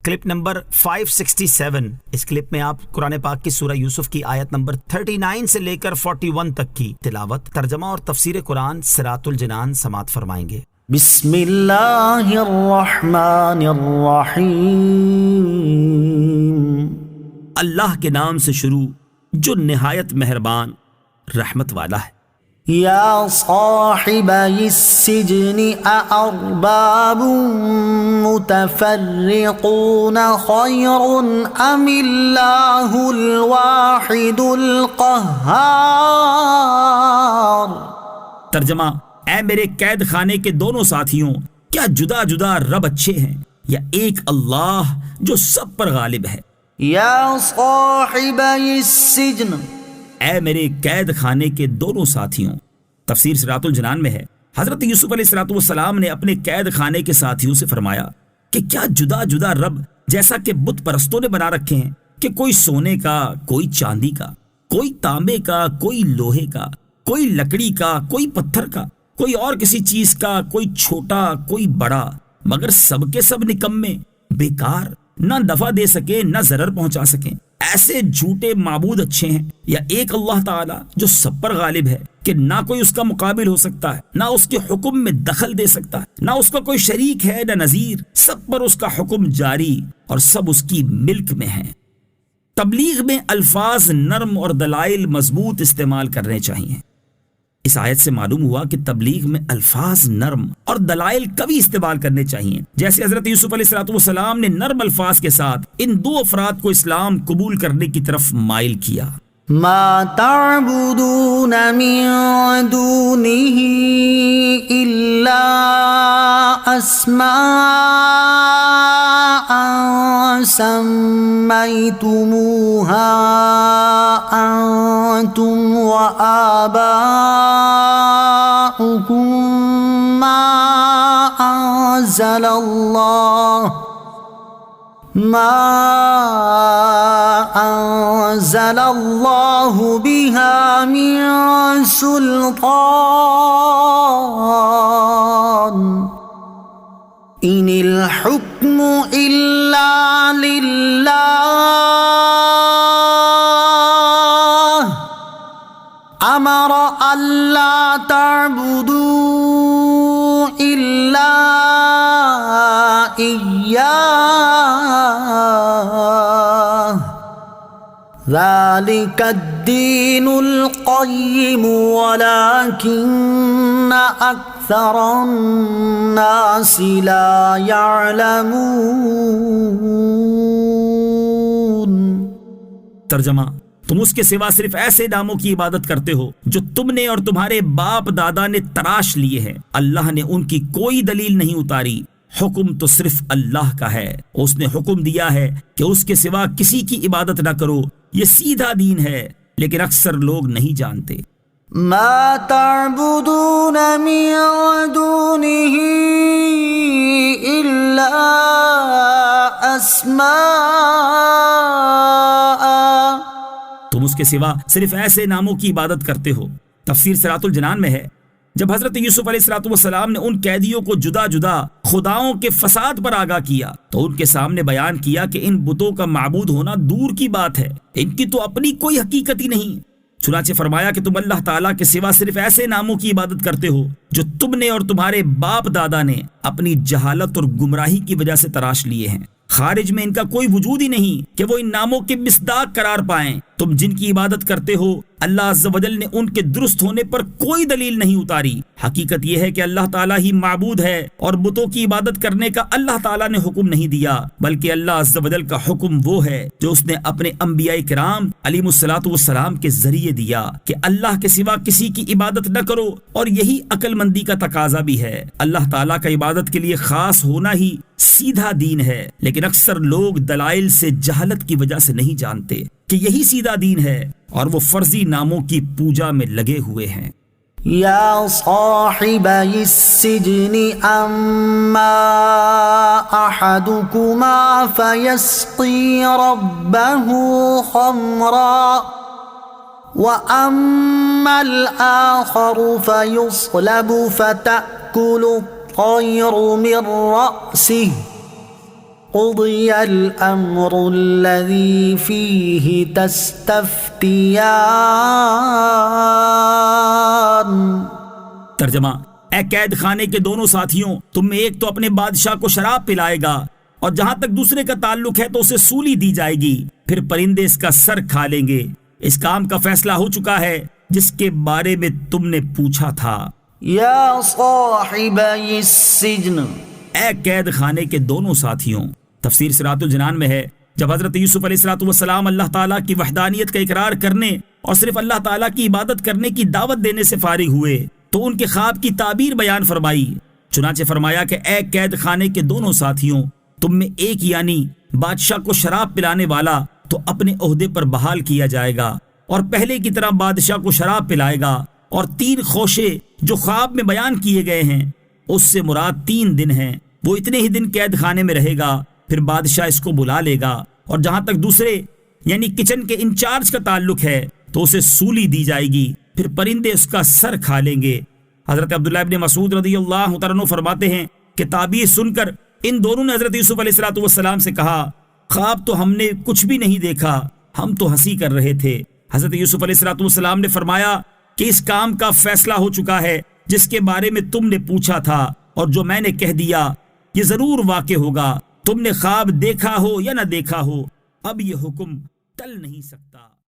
Clip number 567. اس clip میں آپ قرآن پاک کی سورہ یوسف کی آیت نمبر 39 سے لے کر 41 تک کی تلاوت، ترجمہ اور تفسیر قرآن صراط الجنان سماعت فرمائیں گے. بسم اللہ الرحمن الرحیم. اللہ کے نام سے شروع جو نہایت مہربان رحمت والا ہے. یا صاحبی السجن اارباب متفرقون خیر ام اللہ الواحد القہار. ترجمہ: اے میرے قید خانے کے دونوں ساتھیوں، کیا جدا جدا رب اچھے ہیں یا ایک اللہ جو سب پر غالب ہے؟ یا صاحبی السجن، اے میرے قید خانے کے دونوں ساتھیوں. تفسیر صراط الجنان میں ہے حضرت یوسف علیہ السلام نے اپنے قید خانے کے ساتھیوں سے فرمایا کہ کیا جدا جدا رب جیسا کہ بت پرستوں نے بنا رکھے ہیں کہ کوئی سونے کا، کوئی چاندی کا، کوئی تانبے کا، کوئی لوہے کا، کوئی لکڑی کا، کوئی پتھر کا، کوئی اور کسی چیز کا، کوئی چھوٹا کوئی بڑا، مگر سب کے سب نکمے، بیکار، نہ نفع دے سکے نہ ضرر پہنچا سکیں. ایسے جھوٹے معبود اچھے ہیں یا ایک اللہ تعالی جو سب پر غالب ہے کہ نہ کوئی اس کا مقابل ہو سکتا ہے، نہ اس کے حکم میں دخل دے سکتا ہے، نہ اس کا کوئی شریک ہے نہ نظیر، سب پر اس کا حکم جاری اور سب اس کی ملک میں ہیں. تبلیغ میں الفاظ نرم اور دلائل مضبوط استعمال کرنے چاہیے. اس آیت سے معلوم ہوا کہ تبلیغ میں الفاظ نرم اور دلائل کبھی استعمال کرنے چاہیے، جیسے حضرت یوسف علیہ السلام نے نرم الفاظ کے ساتھ ان دو افراد کو اسلام قبول کرنے کی طرف مائل کیا. ما تعبدون من دونه الا اسماء سميتموها انتم وآباؤكم ما انزل اللہ بها من سلطان ان الحکم الا للہ امر الا تعبدوا الا ایاہ ذلك الدین القیم ولكن اکثر الناس لا يعلمون. ترجمہ: تم اس کے سوا صرف ایسے ناموں کی عبادت کرتے ہو جو تم نے اور تمہارے باپ دادا نے تراش لیے ہیں. اللہ نے ان کی کوئی دلیل نہیں اتاری. حکم تو صرف اللہ کا ہے. اس نے حکم دیا ہے کہ اس کے سوا کسی کی عبادت نہ کرو. یہ سیدھا دین ہے، لیکن اکثر لوگ نہیں جانتے. ما تعبدون من دونه الا اسماء، تم اس کے سوا صرف ایسے ناموں کی عبادت کرتے ہو. تفسیر صراط الجنان میں ہے جب حضرت یوسف علیہ السلام نے ان قیدیوں کو جدا جدا خداؤں کے فساد پر آگاہ کیا تو ان کے سامنے بیان کیا کہ ان بتوں کا معبود ہونا دور کی بات ہے، ان کی تو اپنی کوئی حقیقت ہی نہیں. چنانچہ فرمایا کہ تم اللہ تعالیٰ کے سوا صرف ایسے ناموں کی عبادت کرتے ہو جو تم نے اور تمہارے باپ دادا نے اپنی جہالت اور گمراہی کی وجہ سے تراش لیے ہیں. خارج میں ان کا کوئی وجود ہی نہیں کہ وہ ان ناموں کے مصداق قرار پائیں. تم جن کی عبادت کرتے ہو اللہ عز و جل نے ان کے درست ہونے پر کوئی دلیل نہیں اتاری. حقیقت یہ ہے کہ اللہ تعالیٰ ہی معبود ہے اور بتوں کی عبادت کرنے کا اللہ تعالیٰ نے حکم نہیں دیا، بلکہ اللہ عز و جل کا حکم وہ ہے جو اس نے اپنے انبیاء کرام علیہ السلام کے ذریعے دیا کہ اللہ کے سوا کسی کی عبادت نہ کرو، اور یہی عقل مندی کا تقاضا بھی ہے. اللہ تعالیٰ کا عبادت کے لیے خاص ہونا ہی سیدھا دین ہے، لیکن اکثر لوگ دلائل سے جہالت کی وجہ سے نہیں جانتے کہ یہی سیدھا دین ہے، اور وہ فرضی ناموں کی پوجا میں لگے ہوئے ہیں. یا صاحبی السجن اما احدکما فیسقی ربه خمرا واما الاخر فیصلب فتأکل الطیر من رأسه قضي الأمر الذي فيه تستفتيان. ترجمہ: اے قید خانے کے دونوں ساتھیوں، تم میں ایک تو اپنے بادشاہ کو شراب پلائے گا، اور جہاں تک دوسرے کا تعلق ہے تو اسے سولی دی جائے گی، پھر پرندے اس کا سر کھا لیں گے. اس کام کا فیصلہ ہو چکا ہے جس کے بارے میں تم نے پوچھا تھا. یا صاحبی السجن، اے قید خانے کے دونوں ساتھیوں. تفسیر صراط الجنان میں ہے جب حضرت یوسف علیہ السلام اللہ تعالیٰ کی وحدانیت کا اقرار کرنے اور صرف اللہ تعالیٰ کی عبادت کرنے کی دعوت دینے سے فارغ ہوئے تو ان کے خواب کی تعبیر بیان فرمائی. چنانچہ فرمایا کہ اے قید خانے کے دونوں ساتھیوں، تم میں ایک یعنی بادشاہ کو شراب پلانے والا تو اپنے عہدے پر بحال کیا جائے گا اور پہلے کی طرح بادشاہ کو شراب پلائے گا، اور 3 خوشے جو خواب میں بیان کیے گئے ہیں اس سے مراد 3 دن ہیں. وہ اتنے ہی دن قید خانے میں رہے گا، پھر بادشاہ اس کو بلا لے گا. اور جہاں تک دوسرے یعنی کچن کے انچارج کا تعلق ہے تو اسے سولی دی جائے گی، پھر پرندے اس کا سر کھا لیں گے. حضرت عبداللہ ابن مسعود رضی اللہ تعالیٰ عنہ فرماتے ہیں کہ تعبیر سن کر ان دونوں نے حضرت یوسف علیہ السلام سے کہا، خواب تو ہم نے کچھ بھی نہیں دیکھا، ہم تو ہنسی کر رہے تھے. حضرت یوسف علیہ السلام نے فرمایا کہ اس کام کا فیصلہ ہو چکا ہے جس کے بارے میں تم نے پوچھا تھا، اور جو میں نے کہہ دیا یہ ضرور واقع ہوگا. تم نے خواب دیکھا ہو یا نہ دیکھا ہو، اب یہ حکم ٹل نہیں سکتا.